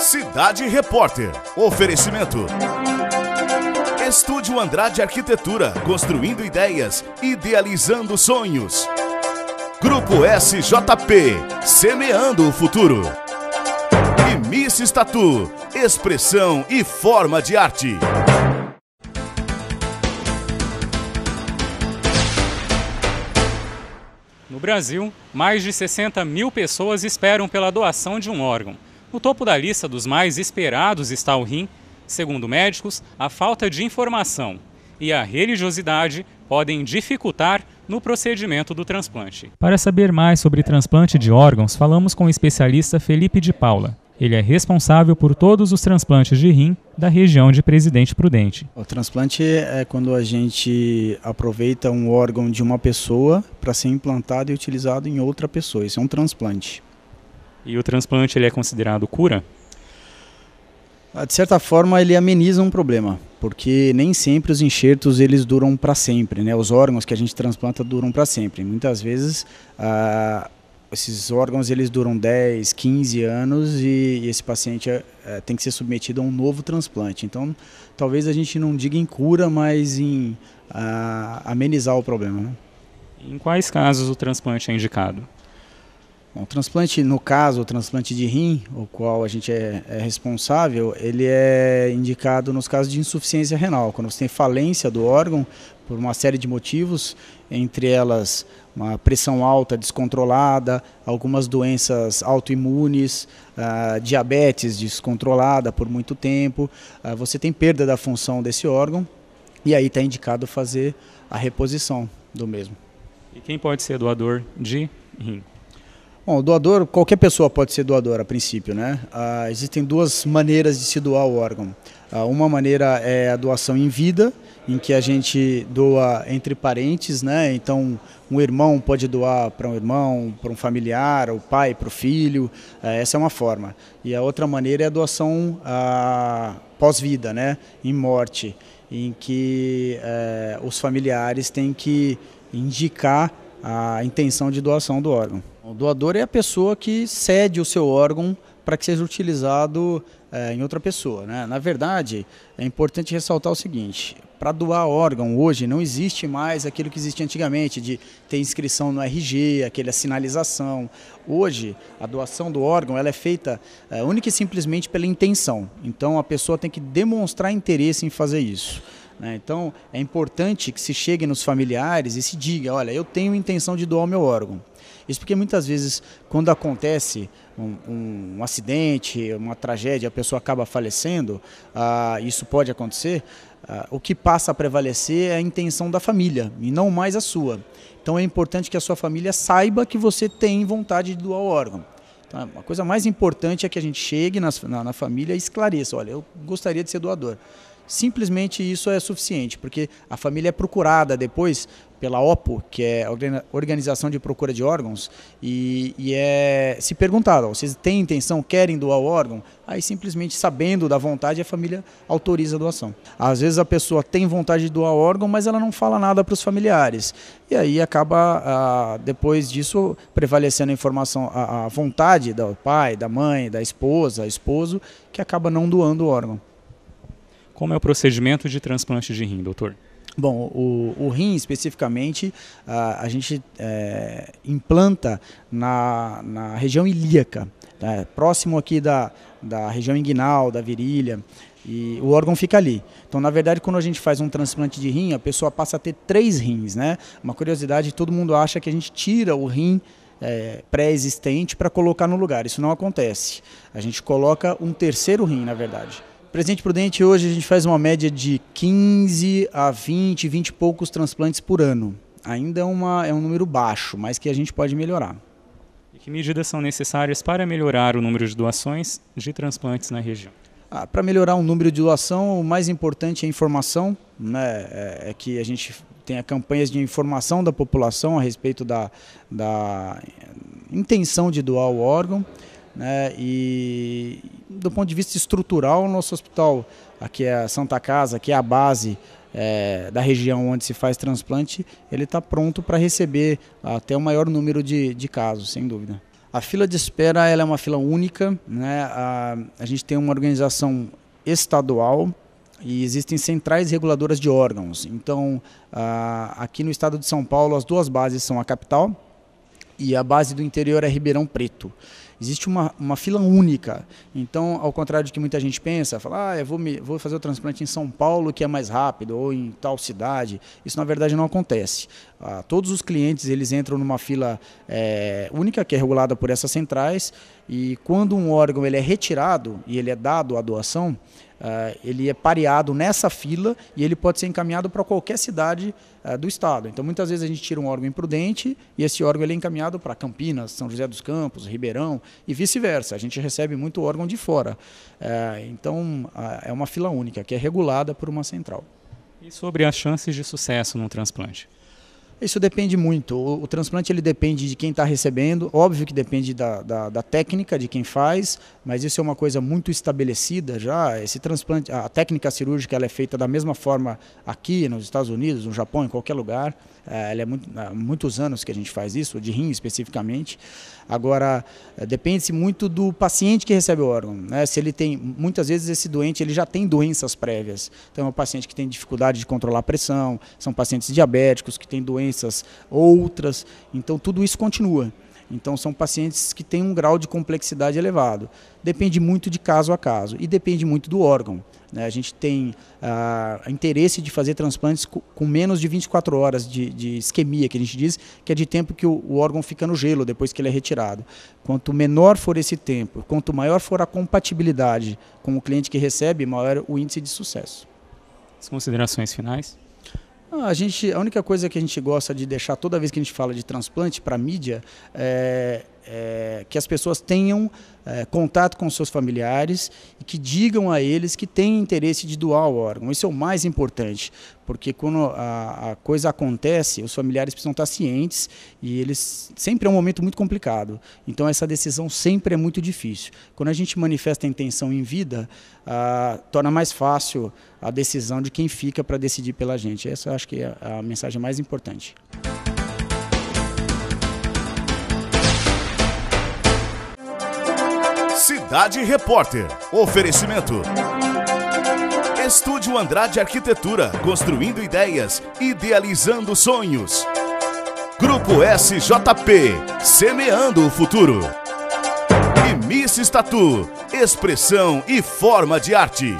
Cidade Repórter. Oferecimento. Estúdio Andrade Arquitetura, construindo ideias, idealizando sonhos. Grupo SJP, semeando o futuro. E Miss Tatu, expressão e forma de arte. No Brasil, mais de 60 mil pessoas esperam pela doação de um órgão. No topo da lista dos mais esperados está o rim. Segundo médicos, a falta de informação e a religiosidade podem dificultar no procedimento do transplante. Para saber mais sobre transplante de órgãos, falamos com o especialista Felipe de Paula. Ele é responsável por todos os transplantes de rim da região de Presidente Prudente. O transplante é quando a gente aproveita um órgão de uma pessoa para ser implantado e utilizado em outra pessoa. Isso é um transplante. E o transplante ele é considerado cura? De certa forma, ele ameniza um problema, porque nem sempre os enxertos eles duram para sempre, né? Os órgãos que a gente transplanta duram para sempre. Muitas vezes esses órgãos eles duram 10, 15 anos e esse paciente tem que ser submetido a um novo transplante. Então, talvez a gente não diga em cura, mas em amenizar o problema, né? Em quais casos o transplante é indicado? Bom, o transplante, no caso, o transplante de rim, o qual a gente é responsável, ele é indicado nos casos de insuficiência renal, quando você tem falência do órgão por uma série de motivos, entre elas uma pressão alta descontrolada, algumas doenças autoimunes, diabetes descontrolada por muito tempo, você tem perda da função desse órgão e aí está indicado fazer a reposição do mesmo. E quem pode ser doador de rim? Bom, o doador, qualquer pessoa pode ser doador a princípio, né? Existem duas maneiras de se doar o órgão. Uma maneira é a doação em vida, em que a gente doa entre parentes, né? Então, um irmão pode doar para um irmão, para um familiar, o pai para o filho, essa é uma forma. E a outra maneira é a doação pós-vida, né? Em morte, em que os familiares têm que indicar a intenção de doação do órgão. O doador é a pessoa que cede o seu órgão para que seja utilizado em outra pessoa, né? Na verdade, é importante ressaltar o seguinte: para doar órgão hoje não existe mais aquilo que existia antigamente, de ter inscrição no RG, aquela sinalização. Hoje, a doação do órgão ela é feita única e simplesmente pela intenção. Então, a pessoa tem que demonstrar interesse em fazer isso. Então, é importante que se chegue nos familiares e se diga: olha, eu tenho intenção de doar o meu órgão. Isso porque muitas vezes, quando acontece um acidente, uma tragédia, a pessoa acaba falecendo, isso pode acontecer, o que passa a prevalecer é a intenção da família e não mais a sua. Então é importante que a sua família saiba que você tem vontade de doar o órgão. Então, a coisa mais importante é que a gente chegue na família e esclareça: olha, eu gostaria de ser doador. Simplesmente isso é suficiente, porque a família é procurada depois pela OPO, que é a Organização de Procura de Órgãos, e é se perguntado: vocês têm intenção, querem doar o órgão? Aí simplesmente sabendo da vontade a família autoriza a doação. Às vezes a pessoa tem vontade de doar o órgão, mas ela não fala nada para os familiares. E aí acaba, depois disso, prevalecendo a informação, a vontade do pai, da mãe, da esposa, esposo, que acaba não doando o órgão. Como é o procedimento de transplante de rim, doutor? Bom, o rim especificamente a gente implanta na região ilíaca, próximo aqui da região inguinal, da virilha, e o órgão fica ali. Então, na verdade, quando a gente faz um transplante de rim, a pessoa passa a ter 3 rins, né? Uma curiosidade: todo mundo acha que a gente tira o rim pré-existente para colocar no lugar. Isso não acontece. A gente coloca um terceiro rim, na verdade. Presidente Prudente, hoje a gente faz uma média de 15 a 20 e poucos transplantes por ano. Ainda é um número baixo, mas que a gente pode melhorar. E que medidas são necessárias para melhorar o número de doações de transplantes na região? Para melhorar o número de doação, o mais importante é a informação, né? É que a gente tenha campanhas de informação da população a respeito da intenção de doar o órgão. E do ponto de vista estrutural, o nosso hospital, aqui é a Santa Casa, que é a base da região onde se faz transplante, ele está pronto para receber até o maior número de casos, sem dúvida. A fila de espera ela é uma fila única, né? A gente tem uma organização estadual e existem centrais reguladoras de órgãos. Então, aqui no estado de São Paulo, as duas bases são a capital e a base do interior é Ribeirão Preto. Existe uma fila única. Então, ao contrário de que muita gente pensa, fala, eu vou fazer o transplante em São Paulo, que é mais rápido, ou em tal cidade. Isso, na verdade, não acontece. Todos os clientes eles entram numa fila única, que é regulada por essas centrais, e quando um órgão ele é retirado e ele é dado à doação, ele é pareado nessa fila e ele pode ser encaminhado para qualquer cidade do estado. Então, muitas vezes a gente tira um órgão imprudente e esse órgão ele é encaminhado para Campinas, São José dos Campos, Ribeirão e vice-versa. A gente recebe muito órgão de fora. Então, é uma fila única, que é regulada por uma central. E sobre as chances de sucesso no transplante? Isso depende muito. O transplante ele depende de quem está recebendo, óbvio que depende da técnica de quem faz, mas isso é uma coisa muito estabelecida já. Esse transplante, a técnica cirúrgica ela é feita da mesma forma aqui nos Estados Unidos, no Japão, em qualquer lugar. Ela é há muitos anos que a gente faz isso, de rim especificamente. Agora, depende-se muito do paciente que recebe o órgão, né? Se ele tem, muitas vezes esse doente ele já tem doenças prévias. Então é um paciente que tem dificuldade de controlar a pressão, são pacientes diabéticos que têm doenças outras, então tudo isso continua. Então são pacientes que têm um grau de complexidade elevado. Depende muito de caso a caso e depende muito do órgão. A gente tem interesse de fazer transplantes com menos de 24 horas de isquemia, que a gente diz, que é de tempo que o órgão fica no gelo depois que ele é retirado. Quanto menor for esse tempo, quanto maior for a compatibilidade com o cliente que recebe, maior o índice de sucesso. As considerações finais? A única coisa que a gente gosta de deixar toda vez que a gente fala de transplante para a mídia é que as pessoas tenham contato com seus familiares e que digam a eles que têm interesse de doar o órgão. Isso é o mais importante, porque quando a coisa acontece, os familiares precisam estar cientes e eles sempre é um momento muito complicado. Então essa decisão sempre é muito difícil. Quando a gente manifesta a intenção em vida, torna mais fácil a decisão de quem fica para decidir pela gente. Essa eu acho que é a mensagem mais importante. Cidade Repórter. Oferecimento. Estúdio Andrade Arquitetura. Construindo ideias. Idealizando sonhos. Grupo SJP. Semeando o futuro. E Miss Tatu. Expressão e forma de arte.